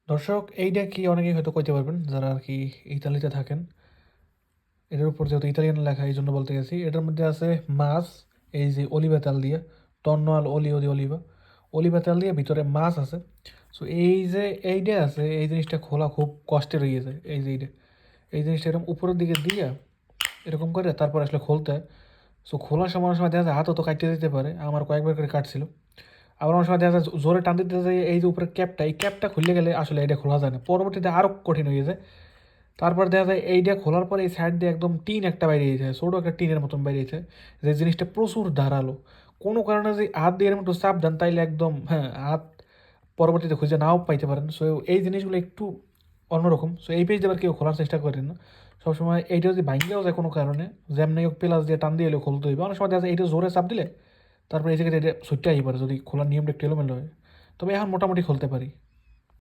দর্শক এইটা কি অনেকেই হয়তো কইতে পারবেন যারা আর কি ইতালিতে থাকেন। এটার উপর যেহেতু ইতালিয়ান লেখা এই জন্য বলতে গেছি। এটার মধ্যে আছে মাছ, এই যে অলিভা তেল দিয়ে, টন্ন আল অলিও দি অলিভা, অলিভা তেল দিয়ে ভিতরে মাছ আছে। সো এই যে এইটা আছে, এই জিনিসটা খোলা খুব কষ্টের হয়ে গেছে। এই যে এইটা, এই জিনিসটা এরকম উপরের দিকে দিয়ে এরকম করে তারপর আসলে খুলতে হয়। সো খোলার সময় অনেক সময় দেখা যায় হাতও তো কাটতে দিতে পারে, আমার কয়েকবার করে কাটছিল। আবার অনেক সময় দেখা যায় জোরে টান দিতে যায়, এই যে উপরে ক্যাপটা, এই ক্যাপটা খুললে গেলে আসলে এটা খোলা যায় না, পরবর্তীতে আরও কঠিন হয়ে যায়। তারপর দেখা যায় এইটা খোলার পরে এই সাইড দিয়ে একদম টিন একটা বাইরে যায়, ছোটো একটা টিনের মতন বাইরে যায়, যে জিনিসটা প্রচুর ধারালো। কোনো কারণে যদি হাত দিয়ে এরকম একটু চাপ দেন তাইলে একদম হ্যাঁ হাত পরবর্তীতে খুঁজে নাও পাইতে পারেন। সো এই জিনিসগুলো একটু অন্যরকম। সো এই পেজ আবার কেউ খোলার চেষ্টা করেন না। সবসময় এইটা যদি ভাঙ্গেও যায় কোনো কারণে, যেমনি হোক প্লাস দিয়ে টান দিয়ে এলেও খুলতে হইবে। অনেক সময় দেখা যায় এইটা জোরে চাপ দিলে তারপরে এই জায়গাটা এটা সুইটটা পারে যদি খোলার নিয়মটা একটু এলোমেলো হয়। তবে এখন মোটামুটি খুলতে পারি।